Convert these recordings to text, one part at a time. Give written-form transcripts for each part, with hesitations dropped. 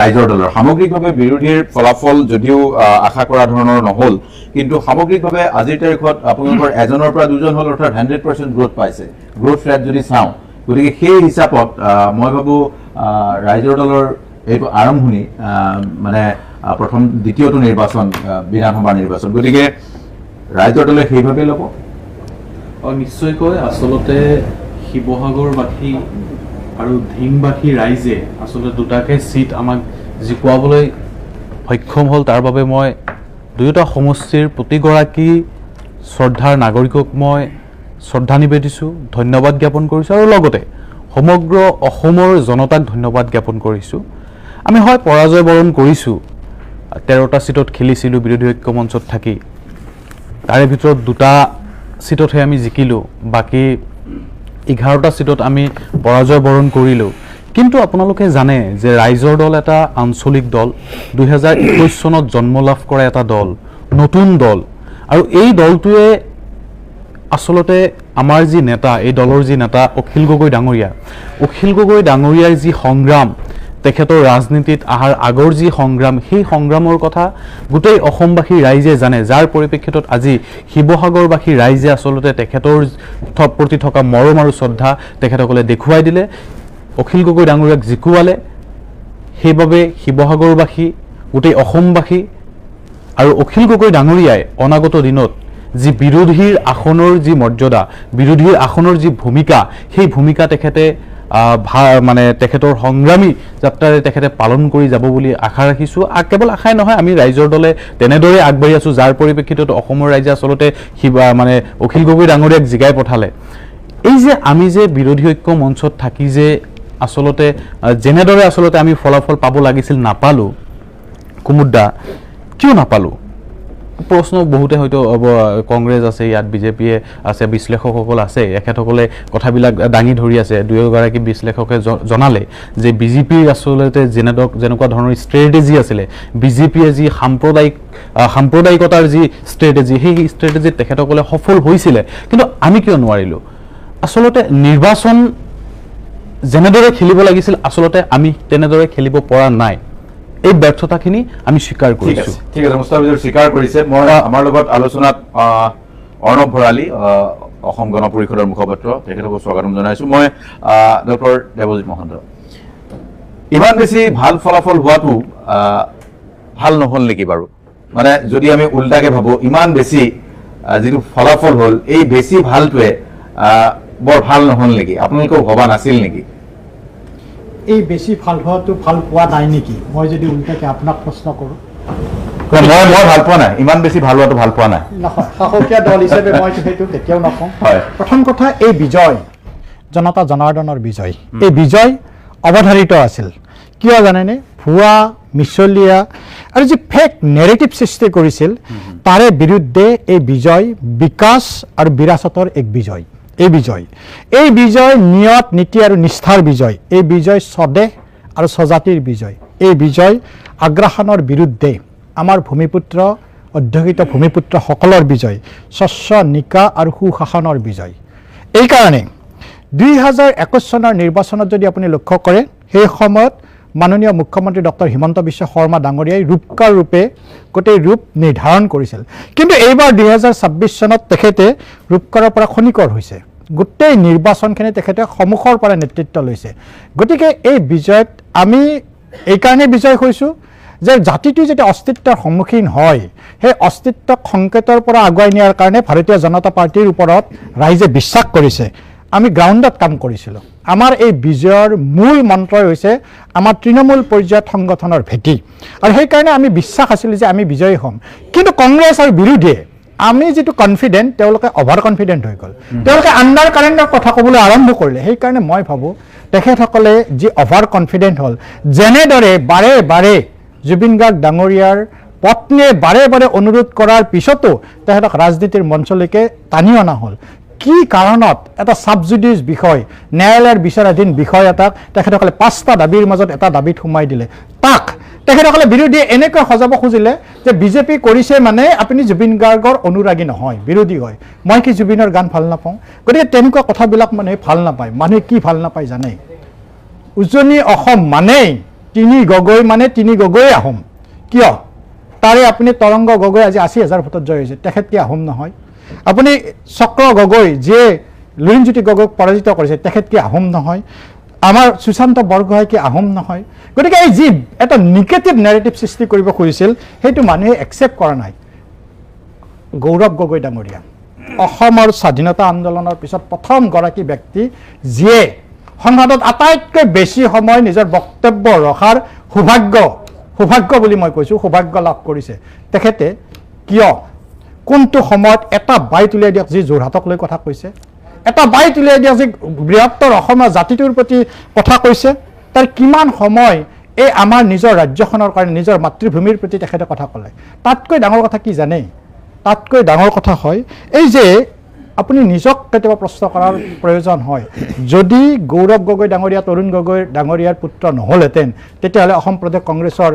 ৰাইজৰ দলৰ সামগ্ৰিকভাৱে বিৰোধীৰ ফলাফল যদিও আশা কৰা ধৰণৰ নহ'ল, কিন্তু সামগ্ৰিকভাৱে আজিৰ তাৰিখত আপোনালোকৰ এজনৰ পৰা দুজন হ'ল, অৰ্থাৎ 100% গ্ৰোথ পাইছে, গ্ৰোথ ৰেট যদি চাওঁ। গতিকে সেই হিচাপত মই ভাবোঁ ৰাইজৰ দলৰ এইটো আৰম্ভণি, মানে প্ৰথম দ্বিতীয়টো নিৰ্বাচন, বিধানসভা নিৰ্বাচন, গতিকে ৰাইজৰ দলে সেইভাৱে ল'ব। নিশ্চয়কৈ আচলতে শিৱসাগৰবাসী আৰু ধিংবাসী ৰাইজে আচলতে দুটাকে চিট আমাক জিকুৱাবলৈ সক্ষম হ'ল। তাৰ বাবে মই দুয়োটা সমষ্টিৰ প্ৰতিগৰাকী শ্ৰদ্ধাৰ নাগৰিকক মই শ্ৰদ্ধা নিবেদিছোঁ, ধন্যবাদ জ্ঞাপন কৰিছোঁ, আৰু লগতে সমগ্ৰ অসমৰ জনতাক ধন্যবাদ জ্ঞাপন কৰিছোঁ। আমি হয় পৰাজয় বৰণ কৰিছোঁ, 13টা চিটত খেলিছিলোঁ বিৰোধী ঐক্য মঞ্চত থাকি, তাৰে ভিতৰত 2টা চিটতহে আমি জিকিলোঁ, বাকী 11টা চিটত আমি পৰাজয় বৰণ কৰিলোঁ। কিন্তু আপোনালোকে জানে যে ৰাইজৰ দল এটা আঞ্চলিক দল, 2021 চনত জন্ম লাভ কৰা এটা দল, নতুন দল, আৰু এই দলটোৱে আচলতে আমাৰ যি নেতা, এই দলৰ যি নেতা অখিল গগৈ ডাঙৰীয়াৰ যি সংগ্ৰাম, তেখেতৰ ৰাজনীতিত অহাৰ আগৰ যি সংগ্ৰাম, সেই সংগ্ৰামৰ কথা গোটেই অসমবাসী ৰাইজে জানে, যাৰ পৰিপ্ৰেক্ষিতত আজি শিৱসাগৰবাসী ৰাইজে আচলতে তেখেতৰ প্ৰতি থকা মৰম আৰু শ্ৰদ্ধা তেখেতসকলে দেখুৱাই দিলে, অখিল গগৈ ডাঙৰীয়াক জিকুৱালে। সেইবাবে শিৱসাগৰবাসী, গোটেই অসমবাসী আৰু অখিল গগৈ ডাঙৰীয়াই অনাগত দিনত যি বিৰোধীৰ আসনৰ যি মৰ্যাদা, বিৰোধীৰ আসনৰ যি ভূমিকা, সেই ভূমিকা তেখেতে মানে তেখেতৰ সংগ্ৰামী যাত্ৰাৰে তেখেতে পালন কৰি যাব বুলি আশা ৰাখিছোঁ। কেৱল আশাই নহয়, আমি ৰাইজৰ দলে তেনেদৰে আগবাঢ়ি আছোঁ, যাৰ পৰিপ্ৰেক্ষিতত অসমৰ ৰাইজে আচলতে মানে অখিল গগৈ ডাঙৰীয়াক জিকাই পঠালে। এই যে আমি যে বিৰোধী ঐক্য মঞ্চত থাকি যে আচলতে যেনেদৰে আচলতে আমি ফলাফল পাব লাগিছিল নাপালোঁ, কুমুদা কিয় নাপালোঁ? প্ৰশ্ন বহুতে হয়তো কংগ্ৰেছ আছে, ইয়াত বিজেপিয়ে আছে, বিশ্লেষকসকল আছে, এখেতসকলে কথাবিলাক দাঙি ধৰি আছে। দুয়োগৰাকী বিশ্লেষকে জনালে যে বিজেপিৰ আচলতে যেনেকুৱা ধৰণৰ ষ্ট্ৰেটেজি আছিলে, বিজেপিয়ে যি সাম্প্ৰদায়িকতাৰ যি ষ্ট্ৰেটেজি, সেই ষ্ট্ৰেটেজিত তেখেতসকলে সফল হৈছিলে, কিন্তু আমি কিয় নোৱাৰিলোঁ? আচলতে নিৰ্বাচন যেনেদৰে খেলিব লাগিছিল আচলতে আমি তেনেদৰে খেলিব পৰা নাই। এই ব্যৰ্থতাখিনি আমি স্বীকাৰ কৰিছোঁ। ঠিক আছে, মুস্তাফিজুৰ স্বীকাৰ কৰিছে। মই আমাৰ লগত আলোচনাত অৰ্ণৱ ভৰালী, অসম গণ পৰিষদৰ মুখপাত্ৰ, তেখেতকো স্বাগতম জনাইছোঁ। মই ডক্টৰ দেৱজিৎ মহন্ত, ইমান বেছি ভাল ফলাফল হোৱাটো ভাল নহ'ল নেকি বাৰু? মানে যদি আমি উল্টাকে ভাবোঁ, ইমান বেছি যিটো ফলাফল হ'ল, এই বেছি ভালটোৱে বৰ ভাল নহ'ল নেকি? আপোনালোকেও ভবা নাছিল নেকি? এই বেছি ভাল হোৱাটো ভাল পোৱা নাই নেকি? মই যদি উল্টাকে আপোনাক প্ৰশ্ন কৰোঁ, মই ভাল পোৱা নাই, ইমান বেছি ভাল হোৱাটো ভাল পোৱা নাই। নহয়, শাসকীয় দল হিচাপে মই সেইটো কেতিয়াও নকওঁ। প্ৰথম কথা, এই বিজয় জনতা জনাৰ্দনৰ বিজয়, এই বিজয় অৱধাৰিত আছিল। কিয় জানেনে? ভুৱা, মিছলীয়া আৰু যি ফেক নেৰেটিভ সৃষ্টি কৰিছিল, তাৰে বিৰুদ্ধে এই বিজয় বিকাশ আৰু বিৰাসতৰ এক বিজয়। এই বিজয় নিয়ত, নীতি আৰু নিষ্ঠাৰ বিজয়। এই বিজয় স্বদেশ আৰু স্বজাতিৰ বিজয়। এই বিজয় আগ্ৰাসনৰ বিৰুদ্ধে আমাৰ ভূমিপুত্ৰ, অধ্যুষিত ভূমিপুত্ৰসকলৰ বিজয়, স্বচ্ছ নিকা আৰু সুশাসনৰ বিজয়। এইকাৰণে 2021 চনৰ নিৰ্বাচনত যদি আপুনি লক্ষ্য কৰে, সেই সময়ত মাননীয় মুখ্যমন্ত্ৰী ডক্টৰ হিমন্ত বিশ্ব শৰ্মা ডাঙৰীয়াই ৰূপকাৰ ৰূপে গোটেই ৰূপ নিৰ্ধাৰণ কৰিছিল। কিন্তু এইবাৰ 2026 চনত তেখেতে ৰূপকাৰৰ পৰা খনিকৰ হৈছে। গোটেই নিৰ্বাচনখিনি তেখেতে সন্মুখৰ পৰা নেতৃত্ব লৈছে। গতিকে এই বিজয়ত আমি এইকাৰণে বিজয় হৈছোঁ যে জাতিটো যেতিয়া অস্তিত্বৰ সন্মুখীন হয়, সেই অস্তিত্বক সংকেতৰ পৰা আগুৱাই নিয়াৰ কাৰণে ভাৰতীয় জনতা পাৰ্টীৰ ওপৰত ৰাইজে বিশ্বাস কৰিছে। আমি গ্ৰাউণ্ডত কাম কৰিছিলোঁ। আমাৰ এই বিজয়ৰ মূল মন্ত্ৰই হৈছে আমাৰ তৃণমূল পৰ্যায়ত সংগঠনৰ ভেটি, আৰু সেইকাৰণে আমি বিশ্বাস আছিল যে আমি বিজয়ী হ'ম। কিন্তু কংগ্ৰেছ আৰু বিৰোধীয়ে আমি যিটো কনফিডেণ্ট, তেওঁলোকে অভাৰ কনফিডেণ্ট হৈ গ'ল। তেওঁলোকে আণ্ডাৰ কাৰেণ্টৰ কথা ক'বলৈ আৰম্ভ কৰিলে। সেইকাৰণে মই ভাবোঁ তেখেতসকলে যি অভাৰ কনফিডেণ্ট হ'ল, যেনেদৰে বাৰে বাৰে জুবিন গাৰ্গ ডাঙৰীয়াৰ পত্নীয়ে বাৰে বাৰে অনুৰোধ কৰাৰ পিছতো তেখেতক ৰাজনীতিৰ মঞ্চলৈকে টানি অনা হ'ল। কি কাৰণত? এটা ছাবজুডিচ বিষয়, ন্যায়ালয়ৰ বিচাৰাধীন বিষয় এটাক তেখেতসকলে 5টা দাবীৰ মাজত এটা দাবীত সোমাই দিলে। তাক তেখেতসকলে বিৰোধীয়ে এনেকৈ সজাব খুজিলে যে বিজেপি কৰিছে মানে আপুনি জুবিন গাৰ্গৰ অনুৰাগী নহয়, বিৰোধী হয়। মই কি জুবিনৰ গান ভাল নাপাওঁ? গতিকে তেনেকুৱা কথাবিলাক মানুহে ভাল নাপায়। মানুহে কি ভাল নাপায় জানে? উজনি অসম মানেই তিনি গগৈ মানে তিনি গগৈ আহোম কিয় তাৰে আপুনি তৰংগ গগৈ আজি ৮০,০০০ ভোটত জয় হৈছে তেখেত কি আহোম নহয় আপুনি চক্ৰ গগৈ যিয়ে লুৰিণজ্যোতি গগৈক পৰাজিত কৰিছে তেখেত কি আহোম নহয় আমাৰ সুশান্ত বৰগোহাঁই কি আহোম নহয় গতিকে এই যি এটা নিগেটিভ নেৰেটিভ সৃষ্টি কৰিব খুজিছিল সেইটো মানুহে একচেপ্ট কৰা নাই গৌৰৱ গগৈ ডাঙৰীয়া অসমৰ স্বাধীনতা আন্দোলনৰ পিছত প্ৰথমগৰাকী ব্যক্তি যিয়ে সংসদত আটাইতকৈ বেছি সময় নিজৰ বক্তব্য ৰখাৰ সৌভাগ্য বুলি মই কৈছোঁ সৌভাগ্য লাভ কৰিছে তেখেতে কিয় কোনটো সময়ত এটা বাইট উলিয়াই দিয়ক যি যোৰহাটক লৈ কথা কৈছে এটা বাইট উলিয়াই দিয়ক যি বৃহত্তৰ অসমীয়া জাতিটোৰ প্ৰতি কথা কৈছে তাৰ কিমান সময় এই আমাৰ নিজৰ ৰাজ্যখনৰ কাৰণে নিজৰ মাতৃভূমিৰ প্ৰতি তেখেতে কথা ক'লে তাতকৈ ডাঙৰ কথা কি জানে তাতকৈ ডাঙৰ কথা হয় এই যে আপুনি নিজক কেতিয়াবা প্ৰশ্ন কৰাৰ প্ৰয়োজন হয় যদি গৌৰৱ গগৈ ডাঙৰীয়া তৰুণ গগৈ ডাঙৰীয়াৰ পুত্ৰ নহ'লহেঁতেন তেতিয়াহ'লে অসম প্ৰদেশ কংগ্ৰেছৰ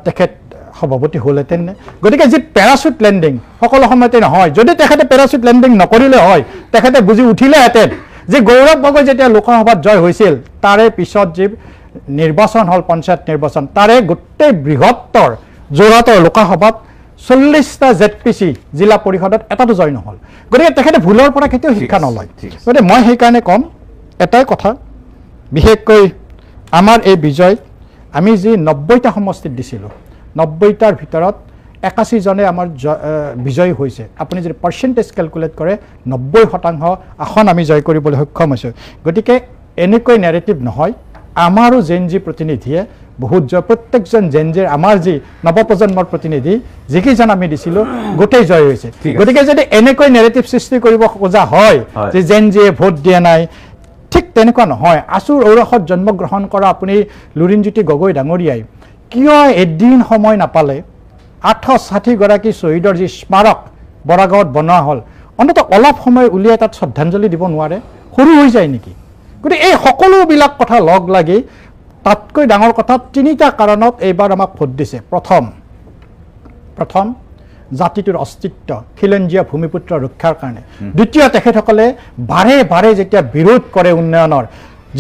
তেখেত সভাপতি হ'লহেঁতেন নে গতিকে যি পেৰাচুট লেণ্ডিং সকলো সময়তে নহয় যদি তেখেতে পেৰাচুট লেণ্ডিং নকৰিলে হয় তেখেতে বুজি উঠিলেহেঁতেন যে গৌৰৱ গগৈ যেতিয়া লোকসভাত জয় হৈছিল তাৰে পিছত যি নিৰ্বাচন হ'ল পঞ্চায়ত নিৰ্বাচন তাৰে গোটেই বৃহত্তৰ যোৰহাটৰ লোকসভাত 40টা ZPC জিলা পৰিষদত এটাতো জয় নহ'ল গতিকে তেখেতে ভুলৰ পৰা কেতিয়াও শিক্ষা নলয় গতিকে মই সেইকাৰণে ক'ম এটাই কথা বিশেষকৈ আমাৰ এই বিজয় আমি যি 90টা সমষ্টিত দিছিলোঁ 90টাৰ ভিতৰত 81 জনে আমাৰ বিজয়ী হৈছে আপুনি যদি পাৰ্চেণ্টেজ কেলকুলেট কৰে 90% আসন আমি জয় কৰিবলৈ সক্ষম হৈছোঁ গতিকে এনেকৈ নেৰেটিভ নহয় আমাৰো জেনজি প্ৰতিনিধিয়ে বহুত জয় প্ৰত্যেকজন জেনজিৰ আমাৰ যি নৱপ্ৰজন্মৰ প্ৰতিনিধি যিকেইজন আমি দিছিলোঁ গোটেই জয় হৈছে গতিকে যদি এনেকৈ নেৰেটিভ সৃষ্টি কৰিব খোজা হয় যে জেনজিয়ে ভোট দিয়া নাই ঠিক তেনেকুৱা নহয় আছুৰ ঔৰসত জন্মগ্ৰহণ কৰা আপুনি লুৰিণজ্যোতি গগৈ ডাঙৰীয়াই কিয় এদিন সময় নাপালে 860গৰাকী শ্বহীদৰ যি স্মাৰক বৰাগাঁৱত বনোৱা হ'ল অন্ততঃ অলপ সময় উলিয়াই তাত শ্ৰদ্ধাঞ্জলি দিব নোৱাৰে সৰু হৈ যায় নেকি গতিকে এই সকলোবিলাক কথা লগ লাগি তাতকৈ ডাঙৰ কথা তিনিটা কাৰণত এইবাৰ আমাক ভোট দিছে প্ৰথম জাতিটোৰ অস্তিত্ব খিলঞ্জীয়া ভূমিপুত্ৰ ৰক্ষাৰ কাৰণে দ্বিতীয় তেখেতসকলে বাৰে যেতিয়া বিৰোধ কৰে উন্নয়নৰ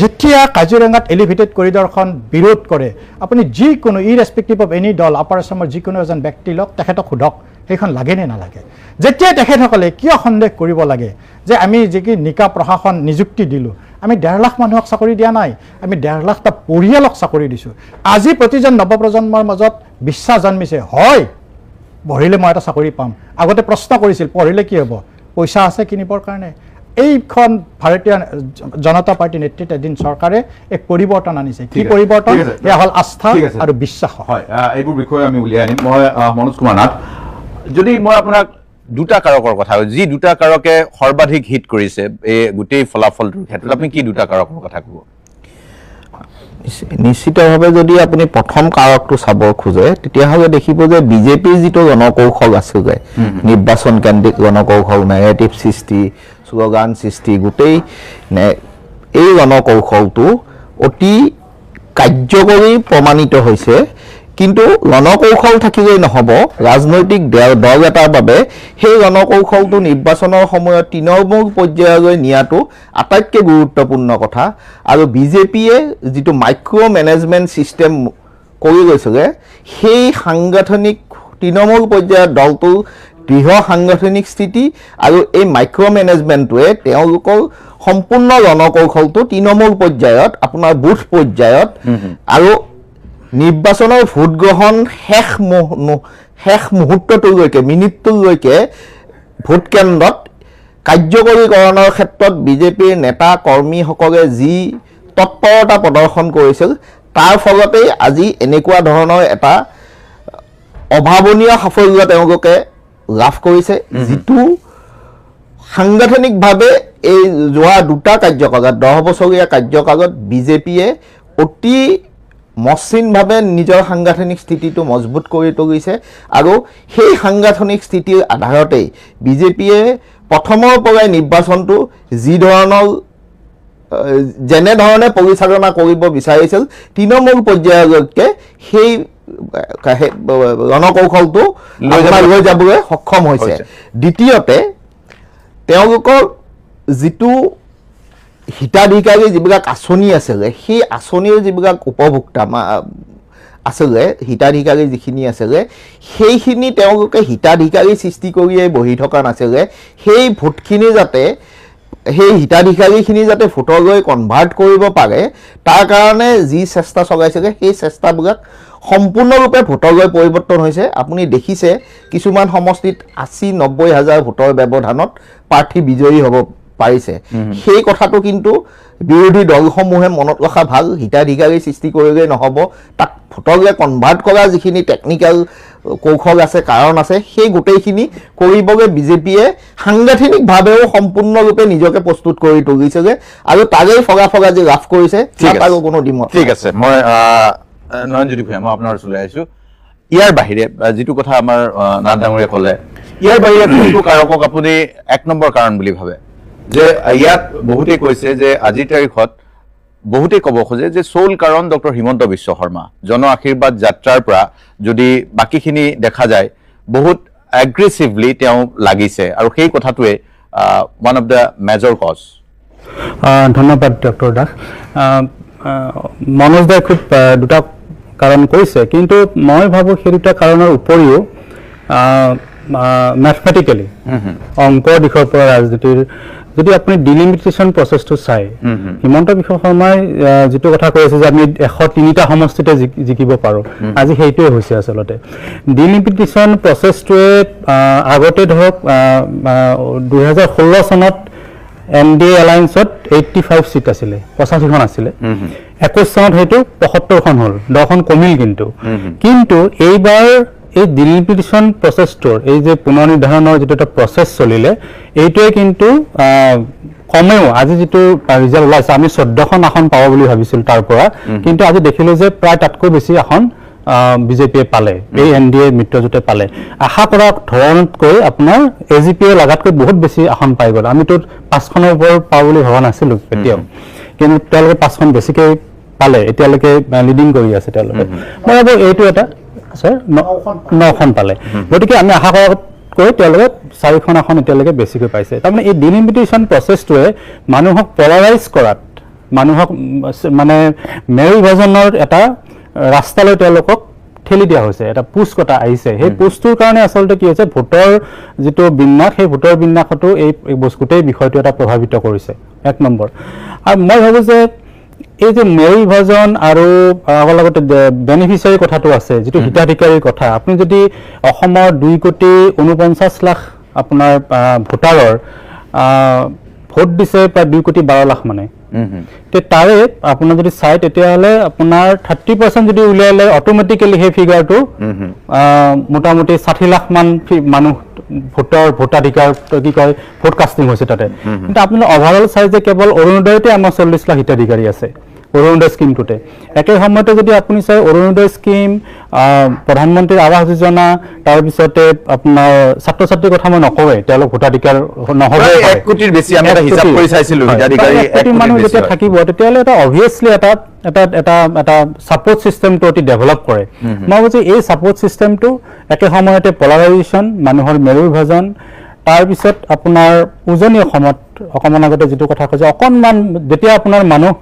যেতিয়া কাজিৰঙাত এলিভেটেড কৰিডৰখন বিৰোধ কৰে আপুনি যিকোনো ইৰেছপেক্টিভ অফ এনি দল আপাৰ আছামৰ যিকোনো এজন ব্যক্তি লওক তেখেতক সোধক সেইখন লাগে নে নালাগে যেতিয়া তেখেতসকলে কিয় সন্দেহ কৰিব লাগে যে আমি যি কি নিকা প্ৰশাসন নিযুক্তি দিলোঁ আমি 1.5 লাখ মানুহক চাকৰি দিয়া নাই আমি 1.5 লাখটা পৰিয়ালক চাকৰি দিছোঁ আজি প্ৰতিজন নৱপ্ৰজন্মৰ মাজত বিশ্বাস জন্মিছে হয় পঢ়িলে মই এটা চাকৰি পাম আগতে প্ৰশ্ন কৰিছিল পঢ়িলে কি হ'ব পইচা আছে কিনিবৰ কাৰণে এইখন ভাৰতীয় জনতা পাৰ্টি নেতৃত্বাধীন এদিন চৰকাৰে এক পৰিৱৰ্তন আনিছে কি পৰিৱৰ্তন এয়া হ'ল আস্থা আৰু বিশ্বাস হয় এইবোৰ বিষয়ে আমি উলিয়াই আনিম মই মনোজ কুমাৰ নাথ যদি মই আপোনাক দুটা কাৰকৰ কথা যি দুটা কাৰকে সৰ্বাধিক হিট কৰিছে এই গোটেই ফলাফলটোৰ ক্ষেত্ৰত আপুনি কি দুটা কাৰকৰ কথা ক'ব নিশ্চিতভাৱে যদি আপুনি প্ৰথম কাৰকটো চাব খোজে তেতিয়াহ'লে দেখিব যে বিজেপিৰ যিটো জনকৌশল আছে যে নিৰ্বাচন কেন্দ্ৰিক জনকৌশল নেৰেটিভ সৃষ্টি শ্লোগান সৃষ্টি গোটেই এই জনকৌশলটো অতি কাৰ্যকৰী প্ৰমাণিত হৈছে কিন্তু জনকৌশল থাকিলেই নহ'ব ৰাজনৈতিক দল এটাৰ বাবে সেই জনকৌশলটো নিৰ্বাচনৰ সময়ত তৃণমূল পৰ্যায়লৈ নিয়াটো আটাইতকৈ গুৰুত্বপূৰ্ণ কথা আৰু বিজেপিয়ে যিটো মাইক্ৰ' মেনেজমেণ্ট ছিষ্টেম কৰি গৈছিলে সেই সাংগঠনিক তৃণমূল পৰ্যায়ৰ দলটোৰ দৃঢ় সাংগঠনিক স্থিতি আৰু এই মাইক্ৰ' মেনেজমেণ্টটোৱে তেওঁলোকৰ সম্পূৰ্ণ জনকৌশলটো তৃণমূল পৰ্যায়ত আপোনাৰ বুথ পৰ্যায়ত আৰু নিৰ্বাচনৰ ভোট গ্ৰহণ শেষ মুহূৰ্তটোলৈকে মিনিটটোলৈকে ভোট কেন্দ্ৰত কাৰ্যকৰীকৰণৰ ক্ষেত্ৰত বিজেপিৰ নেতা কৰ্মীসকলে যি তৎপৰতা প্ৰদৰ্শন কৰিছিল তাৰ ফলতেই আজি এনেকুৱা ধৰণৰ এটা অভাৱনীয় সাফল্য তেওঁলোকে লাভ কৰিছে যিটো সাংগঠনিকভাৱে এই যোৱা দুটা কাৰ্যকালত 10 বছৰীয়া কাৰ্যকালত বিজেপিয়ে অতি মসৃণভাৱে নিজৰ সাংগঠনিক স্থিতিটো মজবুত কৰি তুলিছে আৰু সেই সাংগঠনিক স্থিতিৰ আধাৰতেই বিজেপিয়ে প্ৰথমৰ পৰাই নিৰ্বাচনটো যি ধৰণৰ যেনেধৰণে পৰিচালনা কৰিব বিচাৰিছিল তৃণমূল পৰ্যায়লৈকে সেই জনকৌশলটো লৈ যাবলৈ সক্ষম হৈছে দ্বিতীয়তে তেওঁলোকৰ যিটো হিতাধিকাৰী যিবিলাক আঁচনি আছিলে সেই আঁচনিৰ যিবিলাক উপভোক্তা আছিলে হিতাধিকাৰী যিখিনি আছিলে সেইখিনি তেওঁলোকে হিতাধিকাৰী সৃষ্টি কৰিয়েই বহি থকা নাছিলে সেই ভোটখিনি যাতে সেই হিতাধিকাৰীখিনি যাতে ভোটলৈ কনভাৰ্ট কৰিব পাৰে তাৰ কাৰণে যি চেষ্টা চলাইছিলে সেই চেষ্টাবিলাক সম্পূৰ্ণৰূপে ভোটলৈ পৰিৱৰ্তন হৈছে আপুনি দেখিছে কিছুমান সমষ্টিত ৮০-৯০ হাজাৰ ভোটৰ ব্যৱধানত প্ৰাৰ্থী বিজয়ী হ'ব পাৰিছে সেই কথাটো কিন্তু বিৰোধী দলসমূহে মনত ৰখা ভাল হিতাধিকাৰী সৃষ্টি কৰিলে নহ'ব তাক ভোটলৈ কনভাৰ্ট কৰা যিখিনি টেকনিকেল কৌশল আছে কাৰণ আছে সেই গোটেইখিনি কৰিবগে বিজেপিয়ে সাংগঠনিকভাৱেও সম্পূৰ্ণৰূপে নিজকে প্ৰস্তুত কৰি তুলিছেগে আৰু তাৰেই ফলাফল আজি লাভ কৰিছে তাৰো কোনো দ্বিমত ঠিক আছে মই নয়নজ্যোতি ভূঞা মই আপোনাৰ ওচৰলৈ আহিছোঁ ইয়াৰ বাহিৰে যিটো কথা আমাৰ নাথ ডাঙৰীয়ে ক'লে ইয়াৰ বাহিৰে কোনটো কাৰকক আপুনি ১ নম্বৰ কাৰণ বুলি ভাবে যে ইয়াত বহুতেই কৈছে যে আজিৰ তাৰিখত বহুতেই ক'ব খোজে যে চৌল কাৰণ ডক্টৰ হিমন্ত বিশ্ব শৰ্মা জন আশীৰ্বাদ যাত্ৰাৰ পৰা যদি বাকীখিনি দেখা যায় বহুত এগ্ৰেছিভলি তেওঁ লাগিছে আৰু সেই কথাটোৱে one of the major cause ধন্যবাদ ডক্টৰ দাস মনোজ দাই খুব দুটা কাৰণ কৈছে কিন্তু মই ভাবোঁ সেই দুটা কাৰণৰ উপৰিও মেথমেটিকেলি অংকৰ দিশৰ পৰা ৰাজনীতিৰ যদি আপুনি ডিলিমিটেশ্যন প্ৰচেছটো চাই হিমন্ত বিশ্ব শৰ্মাই যিটো কথা কৈ আছে যে আমি ১০৩টা সমষ্টিতে জিকিব পাৰোঁ আজি সেইটোৱে হৈছে আচলতে ডিলিমিটেশ্যন প্ৰচেছটোৱে আগতে ধৰক ২০১৬ চনত NDA এলায়েন্সত 85 সিট আছিলে 85খন আছিলে ২১ চনত সেইটো ৭৫খন হ'ল 10খন কমিল কিন্তু এইবাৰ এই ডিলিমিটেশ্যন প্ৰচেছটোৰ এই যে পুনৰ নিৰ্ধাৰণৰ যিটো এটা প্ৰচেছ চলিলে এইটোৱে কিন্তু কমেও আজি যিটো ৰিজাল্ট ওলাইছে আমি ১৪খন আসন পাব বুলি ভাবিছিলোঁ তাৰ পৰা কিন্তু আজি দেখিলোঁ যে প্ৰায় তাতকৈ বেছি আসন বিজেপিয়ে পালে এই NDA মিত্ৰজোঁটে পালে আশা কৰা ধৰণতকৈ আপোনাৰ AGPয়ে লগাতকৈ বহুত বেছি আসন পাই গ'ল আমিতো ৫খনৰ ওপৰত পাওঁ বুলি ভবা নাছিলোঁ এতিয়াও কিন্তু তেওঁলোকে ৫খন বেছিকৈ পালে এতিয়ালৈকে লিডিং কৰি আছে তেওঁলোকে মই ভাবোঁ এইটো এটা স্যাৰ ৯খন পালে গতিকে আমি আশা কৰাতকৈ তেওঁলোকে ৪খন আসন এতিয়ালৈকে বেছিকৈ পাইছে তাৰমানে এই ডিলিমিটেশ্যন প্ৰচেছটোৱে মানুহক পলাৰাইজ কৰাত মানুহক মানে মেৰু বিভাজনৰ এটা ৰাস্তালৈ তেওঁলোকক ঠেলি দিয়া হৈছে এটা পুচ কটা আহিছে সেই পুচটোৰ কাৰণে আচলতে কি হৈছে ভোটৰ যিটো বিন্যাস সেই ভোটৰ বিন্যাসতো এই গোটেই বিষয়টো এটা প্ৰভাৱিত কৰিছে ১ নম্বৰ আৰু মই ভাবোঁ যে এই যে মেৰু বিভাজন আৰু লগতে বেনিফিচিয়াৰী কথাটো আছে যিটো হিতাধিকাৰীৰ কথা আপুনি যদি অসমৰ ২,৪৯,০০,০০০ আপোনাৰ ভোটাৰৰ ভোট দিছে প্ৰায় ২,১২,০০,০০০ মানে তাৰে আপোনাৰ যদি চাই তেতিয়াহ'লে আপোনাৰ 30% যদি উলিয়ালে অট'মেটিকেলি সেই ফিগাৰটো মোটামুটি ৬০ লাখ মান মানুহ ভোটাধিকাৰ কি কয় ভোট কাষ্টিং হৈছে তাতে কিন্তু আপোনাৰ অভাৰঅল চাই যে কেৱল অৰুণোদয়তে আমাৰ ৪০ লাখ হিতাধিকাৰী আছে অৰুণোদয় স্কিমটোতে একে সময়তে যদি আপুনি চাই অৰুণোদয় স্কিম প্ৰধানমন্ত্ৰীৰ আৱাস যোজনা তাৰপিছতে আপোনাৰ ছাত্ৰ ছাত্ৰীৰ কথা মই নকওঁৱেই তেওঁলোক ভোটাধিকাৰ নহ'ব ১ কোটিৰ বেছি আমি এটা হিচাপ কৰি চাইছিলোঁ হিতাধিকাৰী ১ কোটি মানুহ যেতিয়া থাকিব তেতিয়াহ'লে এটা অবভিয়াছলি এটা ছাপৰ্ট ছিষ্টেমটো অতি ডেভেলপ কৰে মই ভাবোঁ যে এই ছাপৰ্ট ছিষ্টেমটো একে সময়তে পলাৰাইজেশ্যন মানুহৰ মেৰু বিভাজন তাৰপিছত আপোনাৰ উজনি অসমত অকণমান আগতে যিটো কথা কৈছে অকণমান যেতিয়া আপোনাৰ মানুহ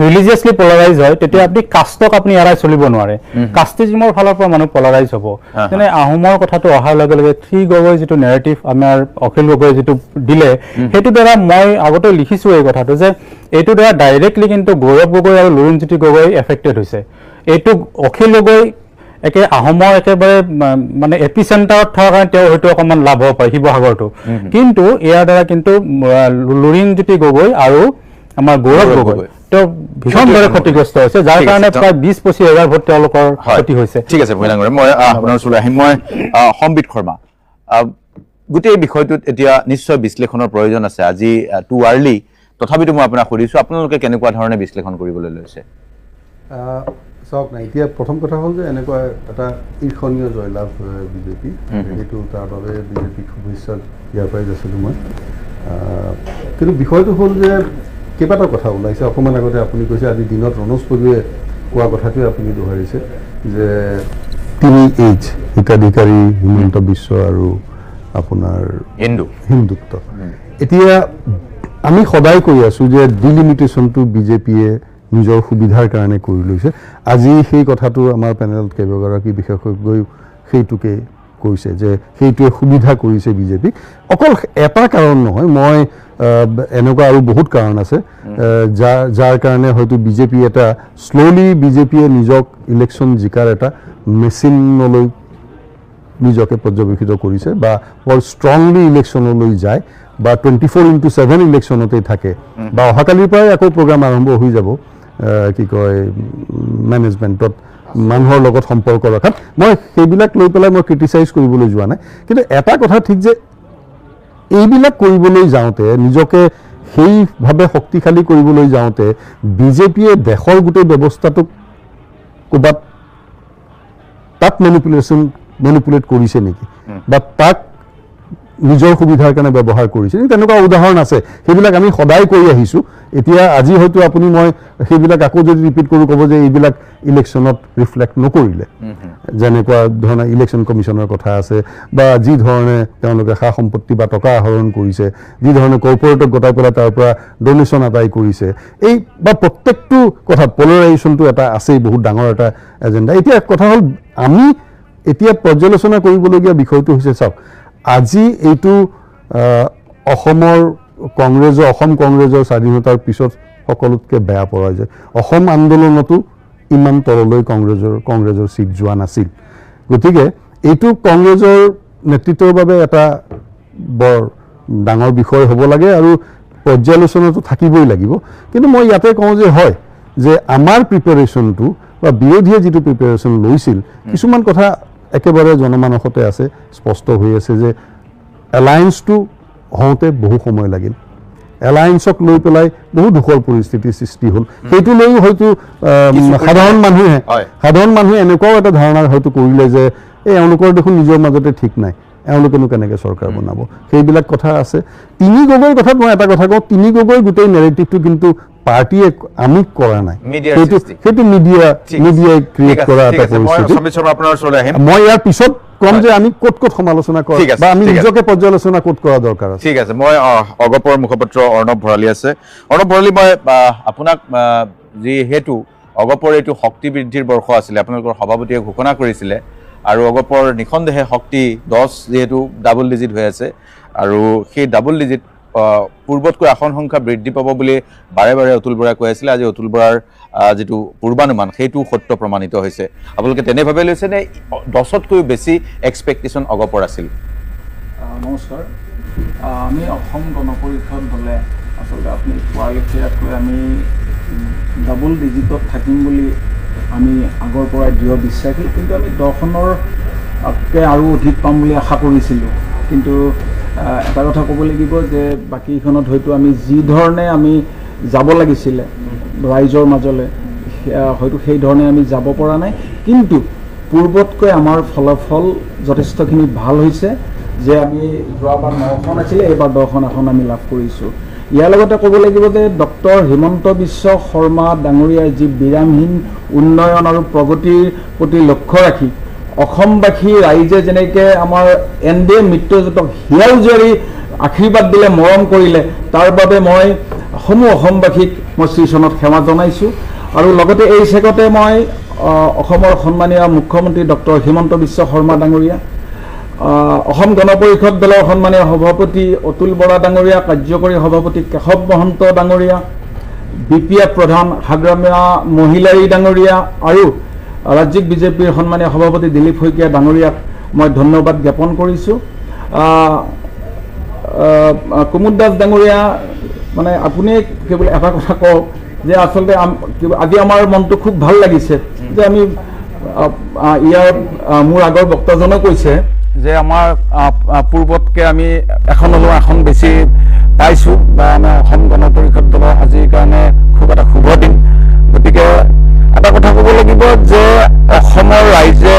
ৰিলিজিয়াছলি পলাৰাইজ হয় তেতিয়া আপুনি কাষ্টক আপুনি এৰাই চলিব নোৱাৰে কাষ্টিজিমৰ ফালৰ পৰা মানুহ পলাৰাইজ হ'ব যেনে আহোমৰ কথাটো অহাৰ লগে লগে 3 গগৈ যিটো নেৰেটিভ আমাৰ অখিল গগৈ যিটো দিলে সেইটো দ্বাৰা মই আগতে লিখিছোঁ এই কথাটো যে এইটো দ্বাৰা ডাইৰেক্টলি কিন্তু গৌৰৱ গগৈ আৰু লুৰিণজ্যোতি গগৈ এফেক্টেড হৈছে এইটো অখিল গগৈ একে আহোমৰ একেবাৰে মানে এপিচেণ্টাৰত থকা কাৰণে তেওঁ হয়তো অকণমান লাভ হ'ব পাৰে শিৱসাগৰটো কিন্তু ইয়াৰ দ্বাৰা কিন্তু লুৰিণজ্যোতি গগৈ আৰু আমাৰ গৌৰৱ গগৈ তেওঁ ভীষণভাৱে ক্ষতিগ্ৰস্ত হৈছে যাৰ কাৰণে প্ৰায় ২০-২৫ হাজাৰ ভোট তেওঁলোকৰ ক্ষতি হৈছে ঠিক আছে মই আপোনাৰ ওচৰলৈ আহিম মই সম্বিত শৰ্মা গোটেই বিষয়টোত এতিয়া নিশ্চয় বিশ্লেষণৰ প্ৰয়োজন আছে আজি টু আৰ্লি তথাপিতো মই আপোনাক সুধিছোঁ আপোনালোকে কেনেকুৱা ধৰণে বিশ্লেষণ কৰিবলৈ লৈছে চাওক না এতিয়া প্ৰথম কথা হ'ল যে এনেকুৱা এটা ঈৰ্ষণীয় জয়লাভ বিজেপি সেইটো তাৰ বাবে বিজেপিক শুভেচ্ছা ইয়াৰ পৰাই যাইছিলোঁ মই কিন্তু বিষয়টো হ'ল যে কেইবাটাও কথা ওলাইছে অকণমান আগতে আপুনি কৈছে আজি দিনত ৰণোজ পেগুৱে কোৱা কথাটোৱে আপুনি দোহাৰিছে যে 3H হিতাধিকাৰী হিমন্ত বিশ্ব আৰু আপোনাৰ হিন্দুত্ব এতিয়া আমি সদায় কৈ আছোঁ যে ডিলিমিটেশ্যনটো বিজেপিয়ে নিজৰ সুবিধাৰ কাৰণে কৰি লৈছে আজি সেই কথাটো আমাৰ পেনেলত কেইবাগৰাকী বিশেষজ্ঞই সেইটোকে কৈছে যে সেইটোৱে সুবিধা কৰিছে বিজেপিক অকল এটা কাৰণ নহয় মই এনেকুৱা আৰু বহুত কাৰণ আছে যাৰ কাৰণে হয়তো বিজেপি এটা শ্ল'লি বিজেপিয়ে নিজক ইলেকশ্যন জিকাৰ এটা মেচিনলৈ নিজকে পৰ্যবেক্ষিত কৰিছে বা বৰ ষ্ট্ৰংলি ইলেকশ্যনলৈ যায় বা 24/7 ইলেকশ্যনতেই থাকে বা অহাকালিৰ পৰাই আকৌ প্ৰগ্ৰাম আৰম্ভ হৈ যাব কি কয় মেনেজমেণ্টত মানুহৰ লগত সম্পৰ্ক ৰখাত মই সেইবিলাক লৈ পেলাই মই ক্ৰিটিচাইজ কৰিবলৈ যোৱা নাই কিন্তু এটা কথা ঠিক যে এইবিলাক কৰিবলৈ যাওঁতে নিজকে সেইভাৱে শক্তিশালী কৰিবলৈ যাওঁতে বিজেপিয়ে দেশৰ গোটেই ব্যৱস্থাটোক ক'ৰবাত তাক মেনিপুলেট কৰিছে নেকি বা তাক নিজৰ সুবিধাৰ কাৰণে ব্যৱহাৰ কৰিছে তেনেকুৱা উদাহৰণ আছে সেইবিলাক আমি সদায় কৈ আহিছোঁ এতিয়া আজি হয়তো আপুনি মই সেইবিলাক আকৌ যদি ৰিপিট কৰোঁ ক'ব যে এইবিলাক ইলেকশ্যনত ৰিফ্লেক্ট নকৰিলে যেনেকুৱা ধৰণে ইলেকশ্যন কমিশ্যনৰ কথা আছে বা যি ধৰণে তেওঁলোকে সা সম্পত্তি বা টকা আহৰণ কৰিছে যি ধৰণে কৰ্পৰেটক গতাই পেলাই তাৰ পৰা ডনেশ্যন আদায় কৰিছে এই বা প্ৰত্যেকটো কথাত পলাৰাইজেশ্যনটো এটা আছেই বহুত ডাঙৰ এটা এজেণ্ডা এতিয়া কথা হ'ল আমি এতিয়া পৰ্যালোচনা কৰিবলগীয়া বিষয়টো হৈছে চাওক আজি এইটো অসমৰ অসম কংগ্ৰেছৰ স্বাধীনতাৰ পিছত সকলোতকৈ বেয়া পৰাজয় অসম আন্দোলনতো ইমান তললৈ কংগ্ৰেছৰ চিট যোৱা নাছিল গতিকে এইটো কংগ্ৰেছৰ নেতৃত্বৰ বাবে এটা বৰ ডাঙৰ বিষয় হ'ব লাগে আৰু পৰ্যালোচনাটো থাকিবই লাগিব কিন্তু মই ইয়াতে কওঁ যে হয় যে আমাৰ প্ৰিপেৰেশ্যনটো বা বিৰোধীয়ে যিটো প্ৰিপেৰেশ্যন লৈছিল কিছুমান কথা একেবাৰে জনমানসতে আছে স্পষ্ট হৈ আছে যে এলায়েন্সটো হওঁতে বহু সময় লাগিল এলায়েন্সক লৈ পেলাই বহু দুখৰ পৰিস্থিতিৰ সৃষ্টি হ'ল সেইটো লৈও হয়তো সাধাৰণ মানুহে এনেকুৱাও এটা ধাৰণা হয়তো কৰিলে যে এওঁলোকৰ দেখোন নিজৰ মাজতে ঠিক নাই এওঁলোকেনো কেনেকৈ চৰকাৰ বনাব সেইবিলাক কথা আছে তিনি গগৈৰ কথাত মই এটা কথা কওঁ তিনি গগৈ গোটেই নেৰেটিভটো কিন্তু পাৰ্টিয়ে আমি কৰা নাই সেইটো মিডিয়াই ক্ৰিয়েট কৰা এটা পৰিস্থিতি মই ইয়াৰ পিছত কম যে আমি ক'ত সমালোচনা কৰা বা আমি নিজকে পৰ্যালোচনা ক'ত কৰা দৰকাৰ আছে ঠিক আছে মই অগপৰ মুখপাত্ৰ অৰ্ণৱ ভৰালী আছে অৰ্ণৱ ভৰালী মই আপোনাক যিহেতু অগপৰ এইটো শক্তি বৃদ্ধিৰ বৰ্ষ আছিলে আপোনালোকৰ সভাপতিয়ে ঘোষণা কৰিছিলে আৰু অগপৰ নিঃসন্দেহে শক্তি 10 যেহেতু ডাবল ডিজিট হৈ আছে আৰু সেই ডাবল ডিজিট পূৰ্বতকৈ আসন সংখ্যা বৃদ্ধি পাব বুলি বাৰে বাৰে অতুল বৰাই কৈ আছিলে আজি অতুল বৰাৰ যেটো পূৰ্বানুমান সেইটো সত্য প্ৰমাণিত হৈছে আপোনালোকে তেনেভাৱে লৈছে নে 10তকৈ বেছি এক্সপেক্টেশ্যন অগপৰ আছিল নমস্কাৰ আমি অসম গণ পৰিষদ দলে আচলতে আপুনি কোৱালিফায়াতকৈ আমি ডাবল ডিজিটত থাকিম বুলি আমি আগৰ পৰাই দৃঢ় বিশ্বাসী কিন্তু আমি 10খনৰকে আৰু অধিক পাম বুলি আশা কৰিছিলোঁ কিন্তু এটা কথা ক'ব লাগিব যে বাকীখনত হয়তো আমি যি ধৰণে আমি যাব লাগিছিলে ৰাইজৰ মাজলৈ হয়তো সেই ধৰণে আমি যাব পৰা নাই কিন্তু পূৰ্বতকৈ আমাৰ ফলাফল যথেষ্টখিনি ভাল হৈছে যে আমি যোৱাবাৰ 9খন আছিলে এইবাৰ 10খন আসন আমি লাভ কৰিছোঁ ইয়াৰ লগতে ক'ব লাগিব যে ডক্টৰ হিমন্ত বিশ্ব শৰ্মা ডাঙৰীয়াৰ যি বিৰামহীন উন্নয়ন আৰু প্ৰগতিৰ প্ৰতি লক্ষ্য ৰাখি অসমবাসী ৰাইজে যেনেকৈ আমাৰ NDA মিত্ৰজোঁটক হিয়াল জুৰি আশীৰ্বাদ দিলে মৰম কৰিলে তাৰ বাবে মই সমূহ অসমবাসীক মই শ্ৰীচৰণত সেৱা জনাইছোঁ আৰু লগতে এই চেগতে মই অসমৰ সন্মানীয় মুখ্যমন্ত্ৰী ডক্টৰ হিমন্ত বিশ্ব শৰ্মা ডাঙৰীয়া অসম গণ পৰিষদ দলৰ সন্মানীয় সভাপতি অতুল বৰা ডাঙৰীয়া কাৰ্যকৰী সভাপতি কেশৱ মহন্ত ডাঙৰীয়া BPF প্ৰধান হাগ্ৰামীয়া মহিলাৰী ডাঙৰীয়া আৰু ৰাজ্যিক বিজেপিৰ সন্মানীয় সভাপতি দিলীপ শইকীয়া ডাঙৰীয়াক মই ধন্যবাদ জ্ঞাপন কৰিছোঁ কুমুদ দাস ডাঙৰীয়া মানে আপুনি কেৱল এটা কথা কওক যে আচলতে আজি আমাৰ মনটো খুব ভাল লাগিছে যে আমি ইয়াৰ মোৰ আগৰ বক্তাজনে কৈছে যে আমাৰ পূৰ্বতকৈ আমি এখন হ'লেও এখন বেছি পাইছোঁ বা আমাৰ অসম গণ পৰিষদ দলৰ আজিৰ কাৰণে খুব এটা শুভ দিন গতিকে এটা কথা ক'ব লাগিব যে অসমৰ ৰাইজে